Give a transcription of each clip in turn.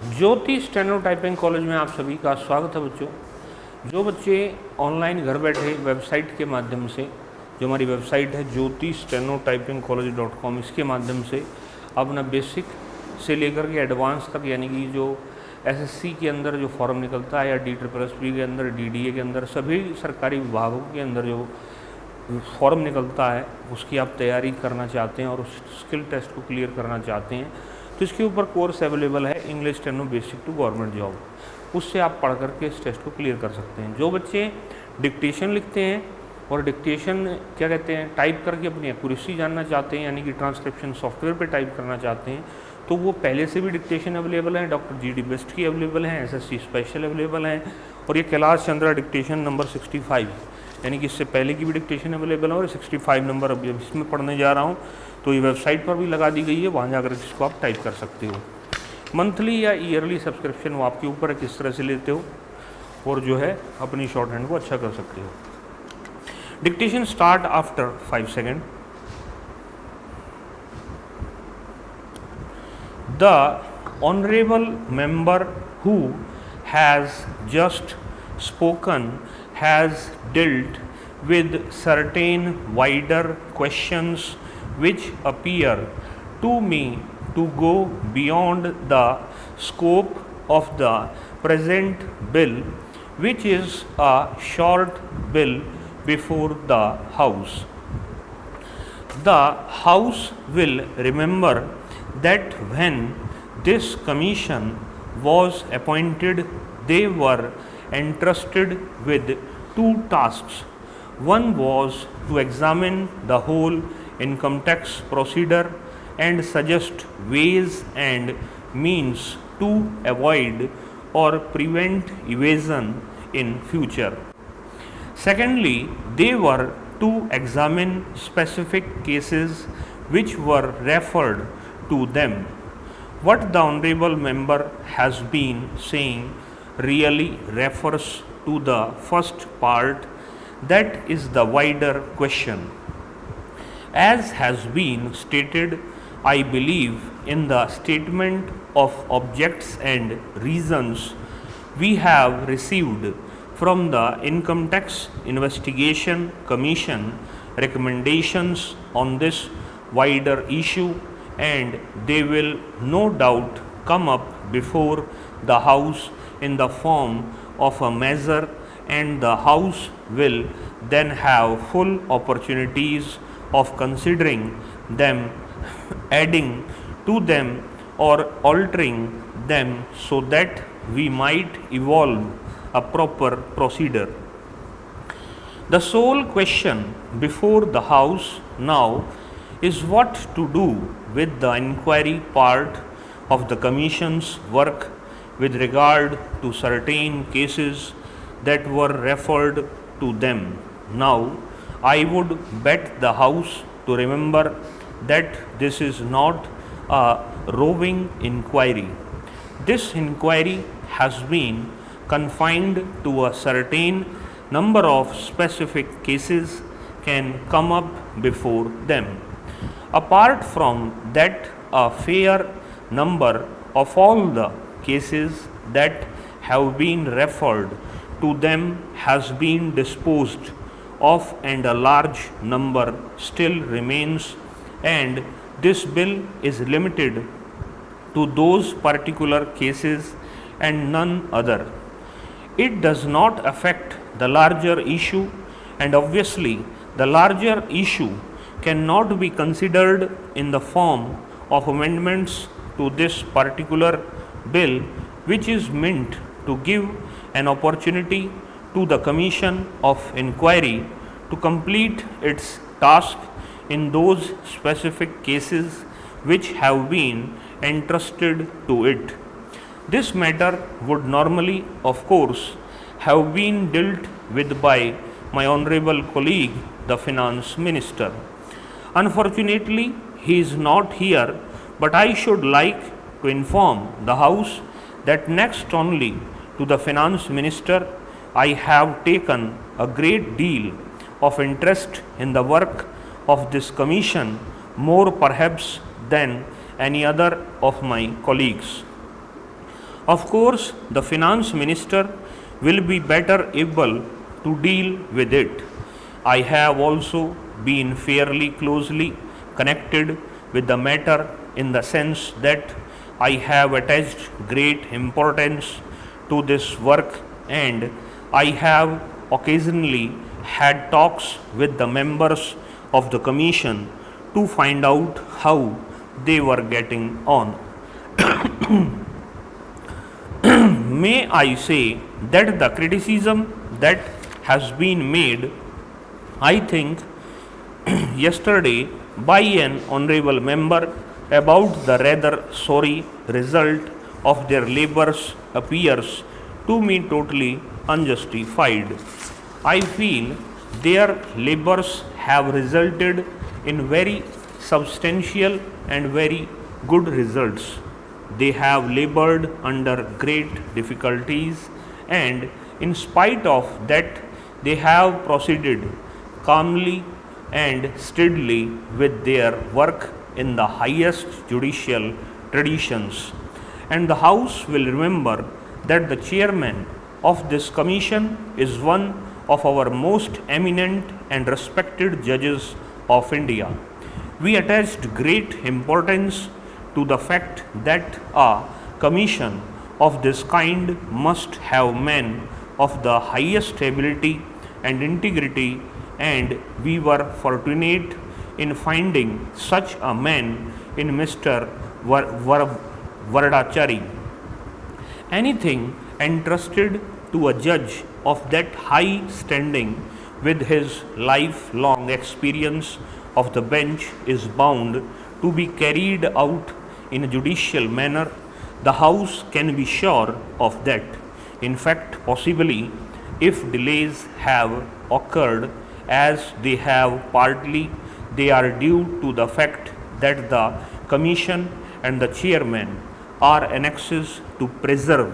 ज्योति steno typing college में आप सभी का स्वागत है बच्चों। जो बच्चे ऑनलाइन घर बैठे वेबसाइट के माध्यम से, जो हमारी वेबसाइट है ज्योति स्टेनो टाइपिंग कॉलेज.com, इसके माध्यम से अपना बेसिक से लेकर के एडवांस तक, यानी कि जो एसएससी के अंदर जो फॉर्म निकलता है या DSSP के अंदर, DDA के अंदर, सभी सरकारी विभागों के अंदर जो फॉर्म निकलता है उसकी आप तैयारी करना चाहते हैं और उस स्किल टेस्ट को क्लियर करना चाहते हैं, तो इसके ऊपर कोर्स अवेलेबल है English steno basic to government job. उससे आप पढ़ करके इस टेस्ट को क्लियर कर सकते हैं। जो बच्चे डिक्टेशन लिखते हैं और डिक्टेशन क्या कहते हैं, टाइप करके अपनी एक्यूरेसी जानना चाहते हैं, यानी कि ट्रांसक्रिप्शन सॉफ्टवेयर पे टाइप करना चाहते हैं, तो वो पहले से भी डिक्टेशन अवेलेबल है, डॉक्टर GD बेस्ट की अवेलेबल है, SSC स्पेशल अवेलेबल है, और ये कैलाश चंद्रा डिक्टेशन नंबर 65, यानी कि इससे पहले की भी डिक्टेशन अवेलेबल है और 65 नंबर अभी इसमें पढ़ने जा रहा हूँ, तो ये वेबसाइट पर भी लगा दी गई है, वहाँ जाकर इसको आप टाइप कर सकते हो। मंथली या ईयरली सब्सक्रिप्शन वो आपके ऊपर है किस तरह से लेते हो, और जो है अपनी शॉर्ट हैंड को अच्छा कर सकते हो। Dictation start after 5 second. The honorable member who has just spoken has dealt with certain wider questions which appear to me to go beyond the scope of the present bill, which is a short bill before the House. The House will remember that when this commission was appointed, they were entrusted with two tasks. One was to examine the whole income tax procedure and suggest ways and means to avoid or prevent evasion in future. Secondly, they were to examine specific cases which were referred to them. What the honorable member has been saying really refers to the first part, that is the wider question. As has been stated, I believe in the statement of objects and reasons we have received from the Income Tax Investigation Commission recommendations on this wider issue, and they will no doubt come up before the House in the form of a measure, and the House will then have full opportunities of considering them, adding to them or altering them, so that we might evolve a proper procedure. The sole question before the House now is what to do with the inquiry part of the Commission's work with regard to certain cases that were referred to them. Now, I would bet the House to remember that this is not a roving inquiry. This inquiry has been confined to a certain number of specific cases can come up before them. Apart from that, a fair number of all the cases that have been referred to them has been disposed of, and a large number still remains, and this bill is limited to those particular cases and none other. It does not affect the larger issue, and obviously the larger issue cannot be considered in the form of amendments to this particular bill, which is meant to give an opportunity to the Commission of Inquiry to complete its task in those specific cases which have been entrusted to it. This matter would normally, of course, have been dealt with by my honorable colleague, the Finance Minister. Unfortunately, he is not here, but I should like to inform the House that next only to the Finance Minister, I have taken a great deal of interest in the work of this Commission, more perhaps than any other of my colleagues. Of course, the finance minister will be better able to deal with it. I have also been fairly closely connected with the matter in the sense that I have attached great importance to this work, and I have occasionally had talks with the members of the commission to find out how they were getting on. May I say that the criticism that has been made, I think, yesterday by an honorable member about the rather sorry result of their labors appears to me totally unjustified. I feel their labors have resulted in very substantial and very good results. They have labored under great difficulties, and in spite of that, they have proceeded calmly and steadily with their work in the highest judicial traditions. And the House will remember that the chairman of this commission is one of our most eminent and respected judges of India. We attached great importance to the fact that a commission of this kind must have men of the highest ability and integrity, and we were fortunate in finding such a man in Mr. Vardachari. Anything entrusted to a judge of that high standing with his lifelong experience of the bench is bound to be carried out in a judicial manner. The House can be sure of that. In fact, possibly, if delays have occurred, as they have partly, they are due to the fact that the Commission and the Chairman are annexed to preserve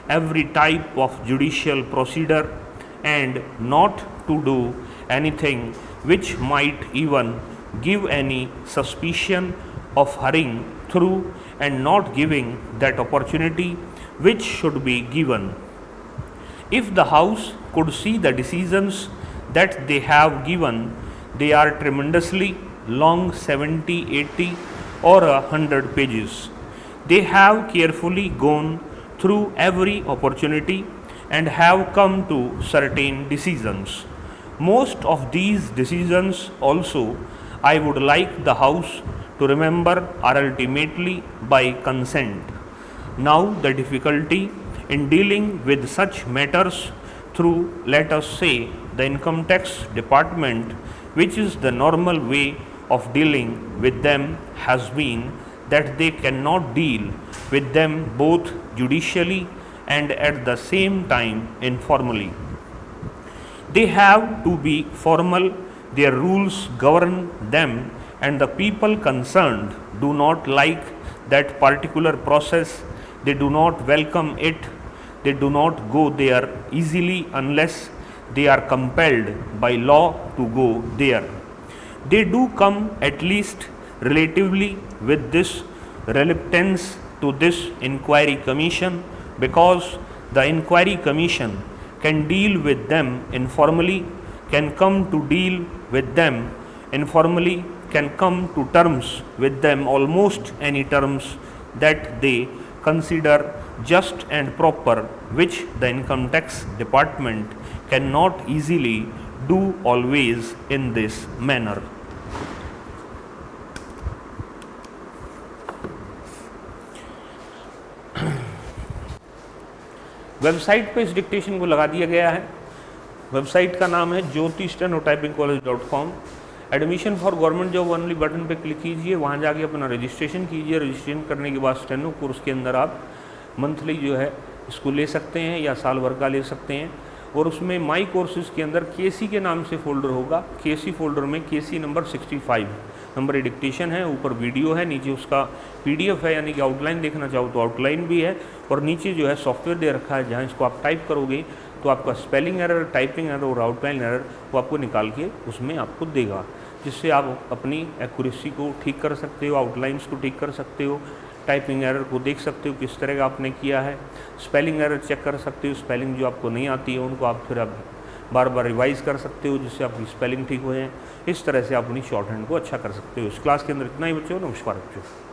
every type of judicial procedure and not to do anything which might even give any suspicion of hurrying through and not giving that opportunity which should be given. If the House could see the decisions that they have given, they are tremendously long, 70, 80 or 100 pages. They have carefully gone through every opportunity and have come to certain decisions. Most of these decisions also, I would like the House to remember, are ultimately by consent. Now the difficulty in dealing with such matters through, let us say, the income tax department, which is the normal way of dealing with them, has been that they cannot deal with them both judicially and at the same time informally. They have to be formal, their rules govern them, and the people concerned do not like that particular process, they do not welcome it, they do not go there easily unless they are compelled by law to go there. They do come at least relatively with this reluctance to this inquiry commission, because the inquiry commission can deal with them informally, can come to deal with them informally, can come to terms with them, almost any terms that they consider just and proper, which the income tax department cannot easily do always in this manner. Website पे इस dictation को लगा दिया गया है। Website का नाम है Jyoti steno typing college dot com. Admission for government job only button पे क्लिक कीजिए, वहाँ जाके अपना रजिस्ट्रेशन कीजिए। रजिस्ट्रेशन करने के बाद स्टेनो कोर्स के अंदर आप मंथली जो है इसको ले सकते हैं या साल भर का ले सकते हैं। और उसमें माई कोर्सेज़ के अंदर केसी के नाम से फ़ोल्डर होगा। केसी फोल्डर में केसी नंबर 65 नंबर ये डिक्टेशन है, ऊपर वीडियो है, नीचे उसका पीडीएफ है, यानी कि आउटलाइन देखना चाहो तो आउटलाइन भी है, और नीचे जो है सॉफ्टवेयर दे रखा है जहाँ इसको आप टाइप करोगे तो आपका स्पेलिंग एरर, टाइपिंग एरर और आउटलाइन एरर वो आपको निकाल के उसमें आपको देगा, जिससे आप अपनी एक्यूरेसी को ठीक कर सकते हो, आउटलाइंस को ठीक कर सकते हो, टाइपिंग एरर को देख सकते हो किस तरह का आपने किया है, स्पेलिंग एरर चेक कर सकते हो, स्पेलिंग जो आपको नहीं आती है उनको आप फिर आप बार बार रिवाइज़ कर सकते हो जिससे आपकी स्पेलिंग ठीक हो जाए। इस तरह से आप अपनी शॉर्ट हैंड को अच्छा कर सकते हो। इस क्लास के अंदर इतना ही बच्चों। नमस्कार बच्चों।